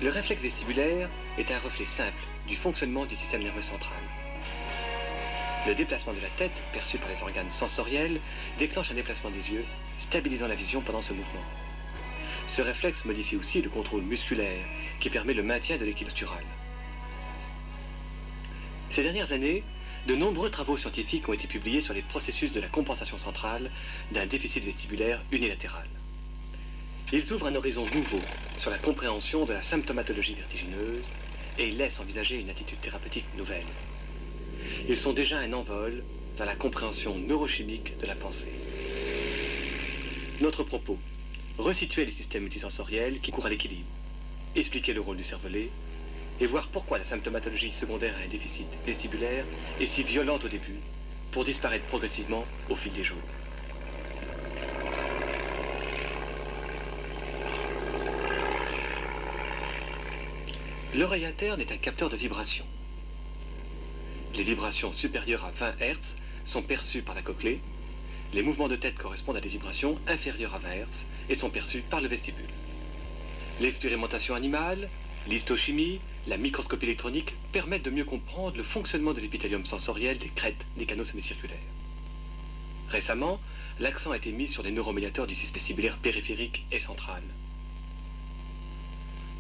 Le réflexe vestibulaire est un reflet simple du fonctionnement du système nerveux central. Le déplacement de la tête, perçu par les organes sensoriels, déclenche un déplacement des yeux, stabilisant la vision pendant ce mouvement. Ce réflexe modifie aussi le contrôle musculaire, qui permet le maintien de l'équilibre postural. Ces dernières années, de nombreux travaux scientifiques ont été publiés sur les processus de la compensation centrale d'un déficit vestibulaire unilatéral. Ils ouvrent un horizon nouveau sur la compréhension de la symptomatologie vertigineuse et laissent envisager une attitude thérapeutique nouvelle. Ils sont déjà un envol vers la compréhension neurochimique de la pensée. Notre propos, resituer les systèmes multisensoriels qui courent à l'équilibre, expliquer le rôle du cervelet et voir pourquoi la symptomatologie secondaire à un déficit vestibulaire est si violente au début pour disparaître progressivement au fil des jours. L'oreille interne est un capteur de vibrations. Les vibrations supérieures à 20 Hz sont perçues par la cochlée. Les mouvements de tête correspondent à des vibrations inférieures à 20 Hz et sont perçus par le vestibule. L'expérimentation animale, l'histochimie, la microscopie électronique permettent de mieux comprendre le fonctionnement de l'épithélium sensoriel des crêtes des canaux sémicirculaires. Récemment, l'accent a été mis sur les neuromédiateurs du système vestibulaire périphérique et central.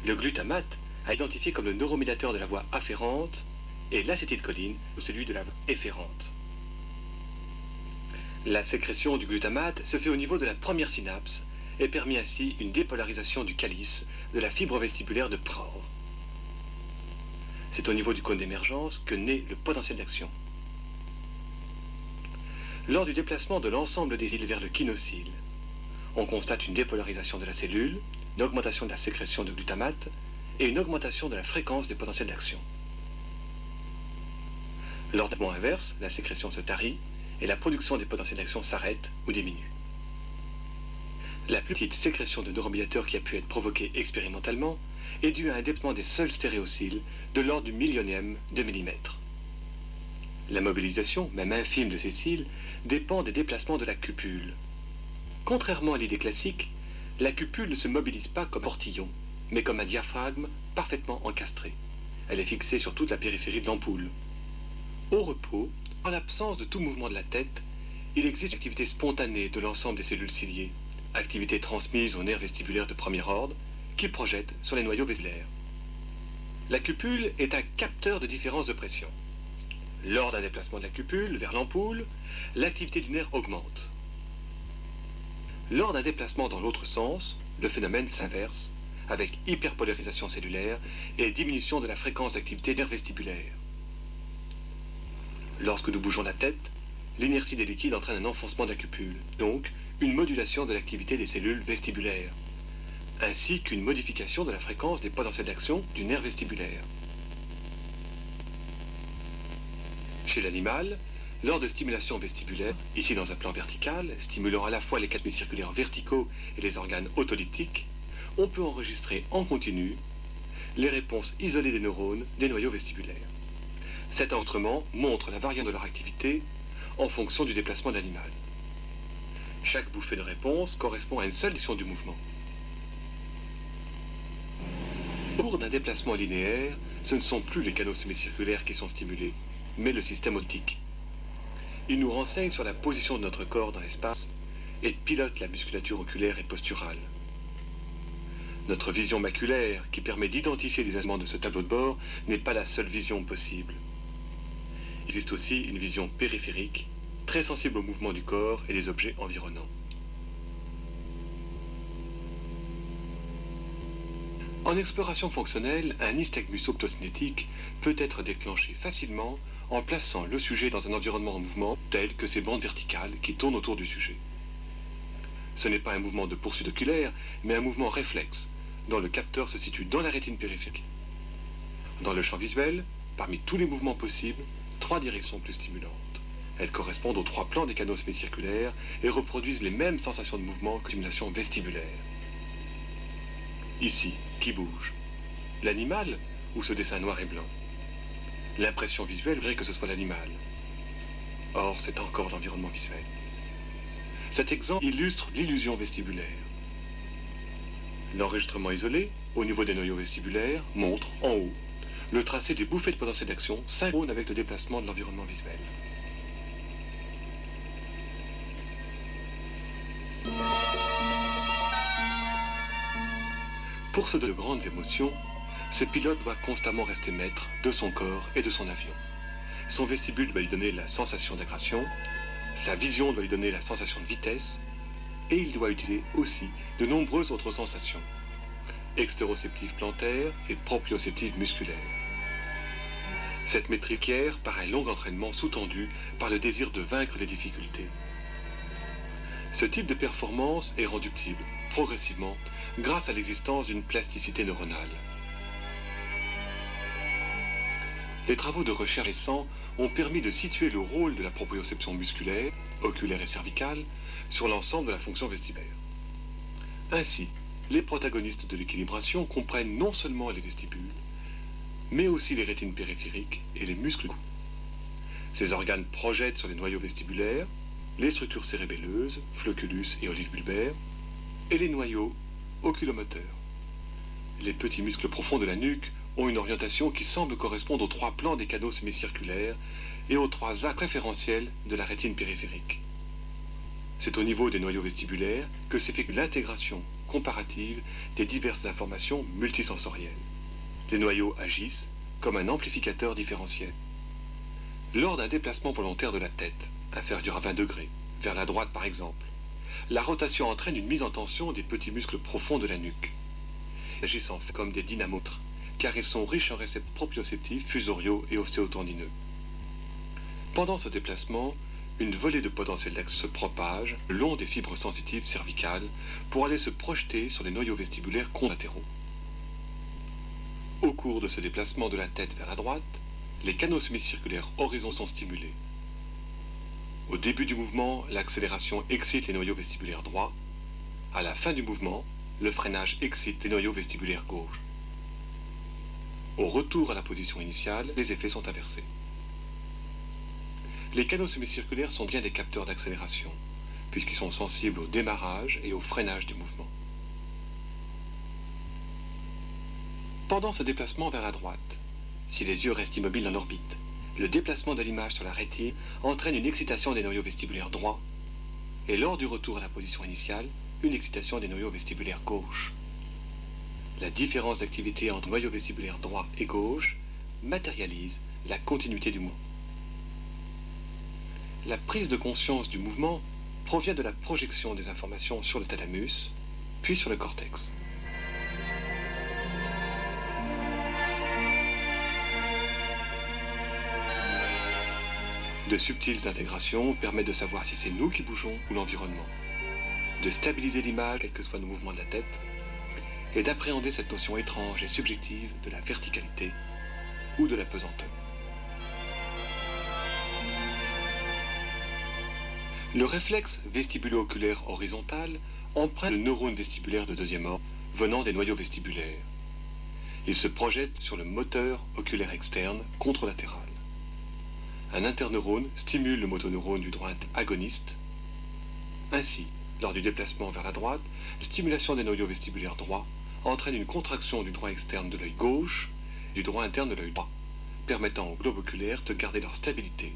Le glutamate a identifié comme le neuromédiateur de la voie afférente et l'acétylcholine ou celui de la voie efférente. La sécrétion du glutamate se fait au niveau de la première synapse et permet ainsi une dépolarisation du calice de la fibre vestibulaire de Prahl. C'est au niveau du cône d'émergence que naît le potentiel d'action. Lors du déplacement de l'ensemble des cils vers le kinocyle, on constate une dépolarisation de la cellule, une augmentation de la sécrétion de glutamate et une augmentation de la fréquence des potentiels d'action. Lors du mouvement inverse, la sécrétion se tarit et la production des potentiels d'action s'arrête ou diminue. La plus petite sécrétion de neuromédiateurs qui a pu être provoquée expérimentalement est due à un déplacement des seuls stéréocyle de l'ordre du millionième de millimètre. La mobilisation, même infime de ces cils, dépend des déplacements de la cupule. Contrairement à l'idée classique, la cupule ne se mobilise pas comme portillon, mais comme un diaphragme parfaitement encastré. Elle est fixée sur toute la périphérie de l'ampoule. Au repos, en l'absence de tout mouvement de la tête, il existe une activité spontanée de l'ensemble des cellules ciliées, activité transmise aux nerfs vestibulaires de premier ordre, qui projettent sur les noyaux vestibulaires. La cupule est un capteur de différence de pression. Lors d'un déplacement de la cupule vers l'ampoule, l'activité du nerf augmente. Lors d'un déplacement dans l'autre sens, le phénomène s'inverse, avec hyperpolarisation cellulaire et diminution de la fréquence d'activité nerf vestibulaire. Lorsque nous bougeons la tête, l'inertie des liquides entraîne un enfoncement de la cupule, donc une modulation de l'activité des cellules vestibulaires, ainsi qu'une modification de la fréquence des potentiels d'action du nerf vestibulaire. Chez l'animal, lors de stimulation vestibulaire, ici dans un plan vertical, stimulant à la fois les canaux circulaires verticaux et les organes autolytiques, on peut enregistrer en continu les réponses isolées des neurones des noyaux vestibulaires. Cet enregistrement montre la variation de leur activité en fonction du déplacement de l'animal. Chaque bouffée de réponse correspond à une seule action du mouvement. Au cours d'un déplacement linéaire, ce ne sont plus les canaux sémicirculaires qui sont stimulés, mais le système optique. Il nous renseigne sur la position de notre corps dans l'espace et pilote la musculature oculaire et posturale. Notre vision maculaire, qui permet d'identifier les instruments de ce tableau de bord, n'est pas la seule vision possible. Il existe aussi une vision périphérique, très sensible au mouvement du corps et des objets environnants. En exploration fonctionnelle, un nystagmus optocinétique peut être déclenché facilement en plaçant le sujet dans un environnement en mouvement tel que ces bandes verticales qui tournent autour du sujet. Ce n'est pas un mouvement de poursuite oculaire, mais un mouvement réflexe, dont le capteur se situe dans la rétine périphérique. Dans le champ visuel, parmi tous les mouvements possibles, 3 directions plus stimulantes. Elles correspondent aux 3 plans des canaux sémicirculaires et reproduisent les mêmes sensations de mouvement que la stimulation vestibulaire. Ici, qui bouge? L'animal ou ce dessin noir et blanc? L'impression visuelle voudrait que ce soit l'animal. Or, c'est encore l'environnement visuel. Cet exemple illustre l'illusion vestibulaire. L'enregistrement isolé, au niveau des noyaux vestibulaires, montre, en haut, le tracé des bouffées de potentiel d'action synchrone avec le déplacement de l'environnement visuel. Pour ceux de grandes émotions, ce pilote doit constamment rester maître de son corps et de son avion. Son vestibule doit lui donner la sensation d'aggression, sa vision doit lui donner la sensation de vitesse, et il doit utiliser aussi de nombreuses autres sensations, extéroceptives plantaires et proprioceptives musculaires. Cette maîtrise requiert par un long entraînement sous-tendu par le désir de vaincre les difficultés. Ce type de performance est rendu possible, progressivement, grâce à l'existence d'une plasticité neuronale. Les travaux de recherche récents ont permis de situer le rôle de la proprioception musculaire, oculaire et cervicale sur l'ensemble de la fonction vestibulaire. Ainsi, les protagonistes de l'équilibration comprennent non seulement les vestibules, mais aussi les rétines périphériques et les muscles. Ces organes projettent sur les noyaux vestibulaires les structures cérébelleuses, flocculus et olive bulbaire, et les noyaux oculomoteurs. Les petits muscles profonds de la nuque ont une orientation qui semble correspondre aux trois plans des canaux semi-circulaires et aux trois axes préférentiels de la rétine périphérique. C'est au niveau des noyaux vestibulaires que s'effectue l'intégration comparative des diverses informations multisensorielles. Les noyaux agissent comme un amplificateur différentiel. Lors d'un déplacement volontaire de la tête, inférieur à 20 degrés, vers la droite par exemple, la rotation entraîne une mise en tension des petits muscles profonds de la nuque. Ils agissent en fait comme des dynamomètres, car ils sont riches en récepteurs proprioceptifs, fusoriaux et ostéotendineux. Pendant ce déplacement, une volée de potentiel d'action se propage le long des fibres sensitives cervicales pour aller se projeter sur les noyaux vestibulaires collatéraux. Au cours de ce déplacement de la tête vers la droite, les canaux semi-circulaires horizontaux sont stimulés. Au début du mouvement, l'accélération excite les noyaux vestibulaires droits. À la fin du mouvement, le freinage excite les noyaux vestibulaires gauches. Au retour à la position initiale, les effets sont inversés. Les canaux semi-circulaires sont bien des capteurs d'accélération, puisqu'ils sont sensibles au démarrage et au freinage du mouvement. Pendant ce déplacement vers la droite, si les yeux restent immobiles en orbite, le déplacement de l'image sur la rétine entraîne une excitation des noyaux vestibulaires droits, et lors du retour à la position initiale, une excitation des noyaux vestibulaires gauches. La différence d'activité entre noyaux vestibulaires droit et gauche matérialise la continuité du mouvement. La prise de conscience du mouvement provient de la projection des informations sur le thalamus, puis sur le cortex. De subtiles intégrations permettent de savoir si c'est nous qui bougeons ou l'environnement, de stabiliser l'image, quels que soient nos mouvements de la tête, et d'appréhender cette notion étrange et subjective de la verticalité ou de la pesanteur. Le réflexe vestibulo-oculaire horizontal emprunte le neurone vestibulaire de deuxième ordre venant des noyaux vestibulaires. Il se projette sur le moteur oculaire externe contralatéral. Un interneurone stimule le motoneurone du droit agoniste. Ainsi, lors du déplacement vers la droite, la stimulation des noyaux vestibulaires droits entraîne une contraction du droit externe de l'œil gauche et du droit interne de l'œil droit, permettant au globe oculaire de garder leur stabilité.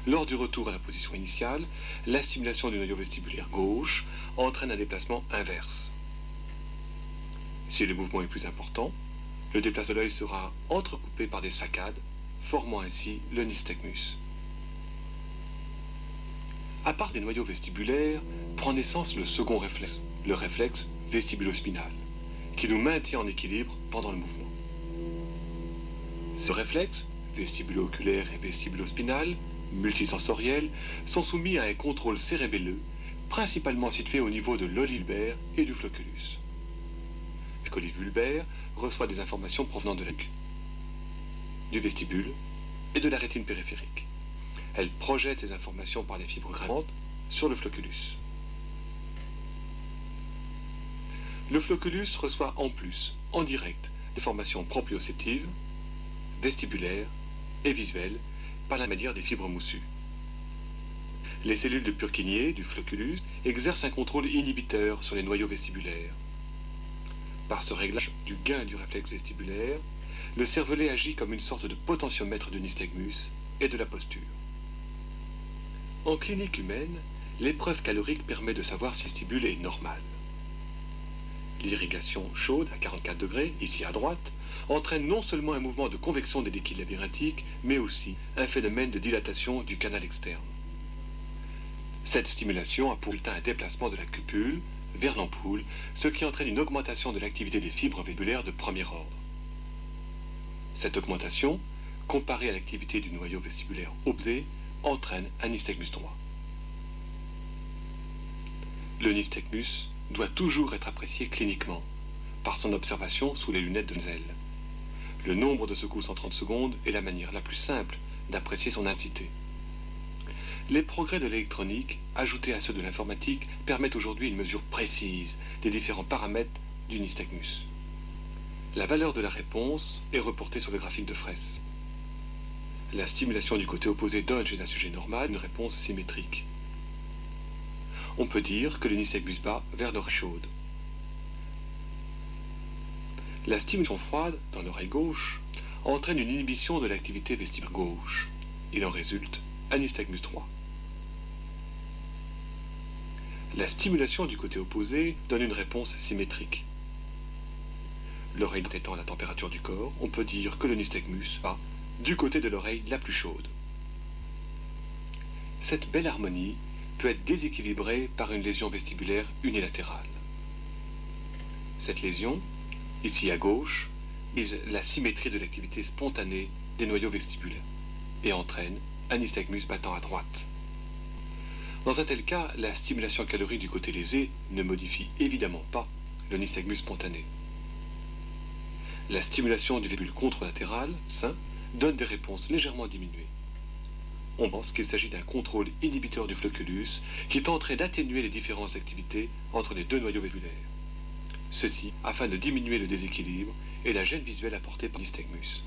Lors du retour à la position initiale, la stimulation du noyau vestibulaire gauche entraîne un déplacement inverse. Si le mouvement est plus important, le déplacement de l'œil sera entrecoupé par des saccades, formant ainsi le nystagmus. À part des noyaux vestibulaires, prend naissance le second réflexe, le réflexe vestibulospinal, qui nous maintient en équilibre pendant le mouvement. Ce réflexe, vestibulo-oculaire et vestibulospinal, multisensoriels, sont soumis à un contrôle cérébelleux, principalement situé au niveau de l'olive bulbaire et du flocculus. L'olive bulbaire reçoit des informations provenant de la nuque, du vestibule et de la rétine périphérique. Elle projette ces informations par les fibres gravantes sur le flocculus. Le flocculus reçoit en plus, en direct, des informations proprioceptives, vestibulaires et visuelles par l'intermédiaire des fibres moussues. Les cellules de Purkinje du flocculus exercent un contrôle inhibiteur sur les noyaux vestibulaires. Par ce réglage du gain du réflexe vestibulaire, le cervelet agit comme une sorte de potentiomètre du nystagmus et de la posture. En clinique humaine, l'épreuve calorique permet de savoir si le vestibule est normal. L'irrigation chaude à 44 degrés, ici à droite, entraîne non seulement un mouvement de convection des liquides labyrinthiques, mais aussi un phénomène de dilatation du canal externe. Cette stimulation a pour résultat un déplacement de la cupule vers l'ampoule, ce qui entraîne une augmentation de l'activité des fibres vestibulaires de premier ordre. Cette augmentation, comparée à l'activité du noyau vestibulaire opposé, entraîne un nystagmus droit. Le nystagmus doit toujours être apprécié cliniquement, par son observation sous les lunettes de Zell. Le nombre de secousses en 30 secondes est la manière la plus simple d'apprécier son intensité. Les progrès de l'électronique, ajoutés à ceux de l'informatique, permettent aujourd'hui une mesure précise des différents paramètres du nystagmus. La valeur de la réponse est reportée sur le graphique de Fraisse. La stimulation du côté opposé donne chez un sujet normal une réponse symétrique. On peut dire que le nystagmus bat vers l'oreille chaude. La stimulation froide dans l'oreille gauche entraîne une inhibition de l'activité vestibulaire gauche. Il en résulte un nystagmus droit. La stimulation du côté opposé donne une réponse symétrique. L'oreille étant à la température du corps, on peut dire que le nystagmus bat du côté de l'oreille la plus chaude. Cette belle harmonie peut être déséquilibrée par une lésion vestibulaire unilatérale. Cette lésion, ici à gauche, vise la symétrie de l'activité spontanée des noyaux vestibulaires et entraîne un nystagmus battant à droite. Dans un tel cas, la stimulation calorique du côté lésé ne modifie évidemment pas le nystagmus spontané. La stimulation du vestibule contralatéral, sain, donne des réponses légèrement diminuées. On pense qu'il s'agit d'un contrôle inhibiteur du flocculus qui tenterait d'atténuer les différences d'activité entre les deux noyaux vestibulaires. Ceci afin de diminuer le déséquilibre et la gêne visuelle apportée par le nystagmus.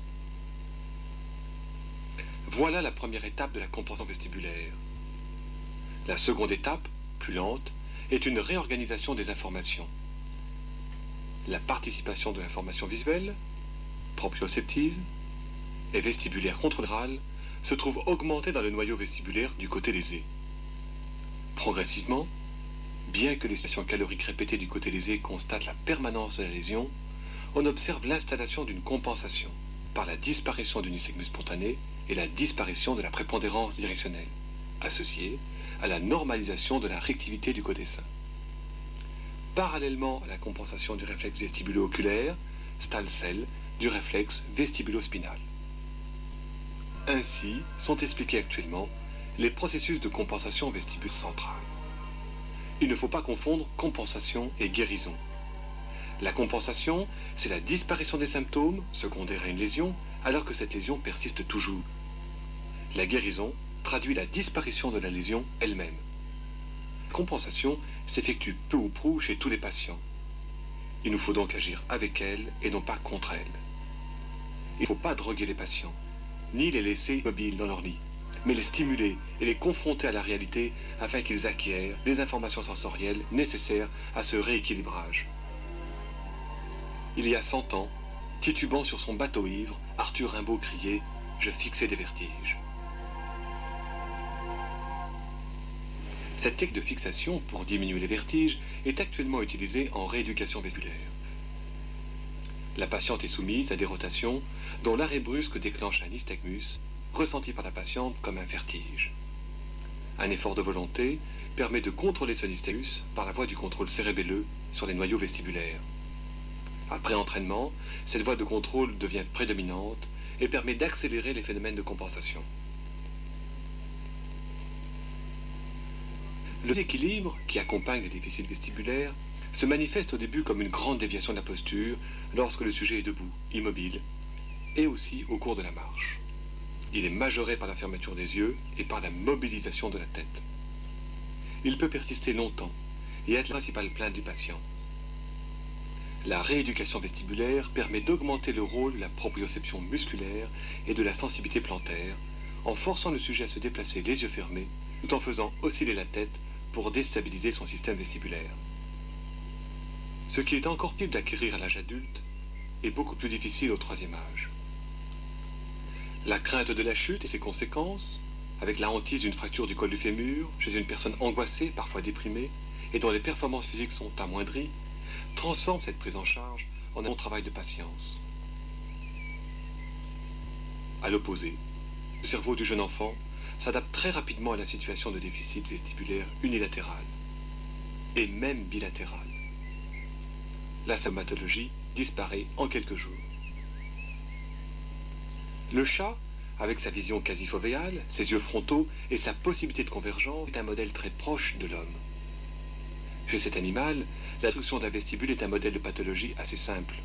Voilà la première étape de la compensation vestibulaire. La seconde étape, plus lente, est une réorganisation des informations. La participation de l'information visuelle, proprioceptive et vestibulaire contralaterale se trouve augmentée dans le noyau vestibulaire du côté lésé. Progressivement, bien que les stations caloriques répétées du côté lésé constatent la permanence de la lésion, on observe l'installation d'une compensation par la disparition du nystagmus spontané et la disparition de la prépondérance directionnelle, associée à la normalisation de la réactivité du côté sain. Parallèlement à la compensation du réflexe vestibulo-oculaire, s'installe celle du réflexe vestibulo-spinal. Ainsi sont expliqués actuellement les processus de compensation vestibule centrale. Il ne faut pas confondre compensation et guérison. La compensation, c'est la disparition des symptômes secondaires à une lésion, alors que cette lésion persiste toujours. La guérison traduit la disparition de la lésion elle-même. La compensation s'effectue peu ou prou chez tous les patients. Il nous faut donc agir avec elle et non pas contre elle. Il ne faut pas droguer les patients, ni les laisser immobiles dans leur lit, mais les stimuler et les confronter à la réalité afin qu'ils acquièrent les informations sensorielles nécessaires à ce rééquilibrage. Il y a 100 ans, titubant sur son bateau ivre, Arthur Rimbaud criait « Je fixais des vertiges ». Cette technique de fixation pour diminuer les vertiges est actuellement utilisée en rééducation vestibulaire. La patiente est soumise à des rotations dont l'arrêt brusque déclenche un nystagmus ressenti par la patiente comme un vertige. Un effort de volonté permet de contrôler ce nystagmus par la voie du contrôle cérébelleux sur les noyaux vestibulaires. Après entraînement, cette voie de contrôle devient prédominante et permet d'accélérer les phénomènes de compensation. Le déséquilibre qui accompagne les déficits vestibulaires se manifeste au début comme une grande déviation de la posture lorsque le sujet est debout, immobile, et aussi au cours de la marche. Il est majoré par la fermeture des yeux et par la mobilisation de la tête. Il peut persister longtemps et être la principale plainte du patient. La rééducation vestibulaire permet d'augmenter le rôle de la proprioception musculaire et de la sensibilité plantaire en forçant le sujet à se déplacer les yeux fermés tout en faisant osciller la tête pour déstabiliser son système vestibulaire. Ce qui est encore possible d'acquérir à l'âge adulte est beaucoup plus difficile au troisième âge. La crainte de la chute et ses conséquences, avec la hantise d'une fracture du col du fémur chez une personne angoissée, parfois déprimée, et dont les performances physiques sont amoindries, transforme cette prise en charge en un long travail de patience. À l'opposé, le cerveau du jeune enfant s'adapte très rapidement à la situation de déficit vestibulaire unilatéral, et même bilatéral. La symptomatologie disparaît en quelques jours. Le chat, avec sa vision quasi-fovéale, ses yeux frontaux et sa possibilité de convergence, est un modèle très proche de l'homme. Chez cet animal, la destruction d'un vestibule est un modèle de pathologie assez simple.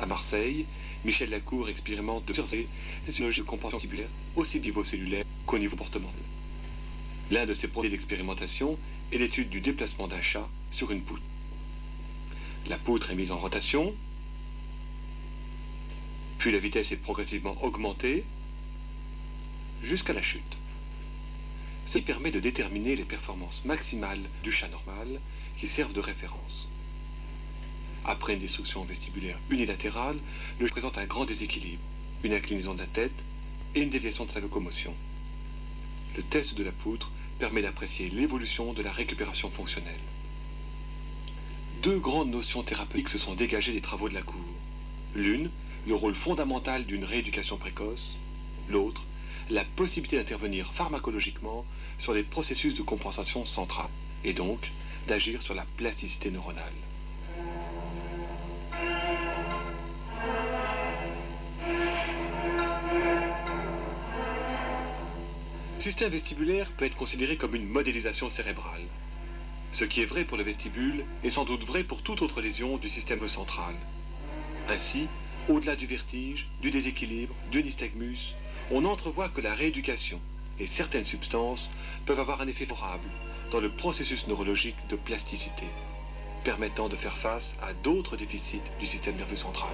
À Marseille, Michel Lacour expérimente de physiologie de compréhension vestibulaire, aussi bien au niveau cellulaire qu'au niveau comportemental. L'un de ses projets d'expérimentation est l'étude du déplacement d'un chat sur une poutre. La poutre est mise en rotation, puis la vitesse est progressivement augmentée jusqu'à la chute. Ce qui permet de déterminer les performances maximales du chat normal qui servent de référence. Après une destruction vestibulaire unilatérale, le chat présente un grand déséquilibre, une inclinaison de la tête et une déviation de sa locomotion. Le test de la poutre permet d'apprécier l'évolution de la récupération fonctionnelle. Deux grandes notions thérapeutiques se sont dégagées des travaux de Lacour. L'une, le rôle fondamental d'une rééducation précoce, l'autre, la possibilité d'intervenir pharmacologiquement sur les processus de compensation centrale, et donc d'agir sur la plasticité neuronale. Le système vestibulaire peut être considéré comme une modélisation cérébrale. Ce qui est vrai pour le vestibule est sans doute vrai pour toute autre lésion du système central. Ainsi, au-delà du vertige, du déséquilibre, du nystagmus, on entrevoit que la rééducation et certaines substances peuvent avoir un effet favorable dans le processus neurologique de plasticité, permettant de faire face à d'autres déficits du système nerveux central.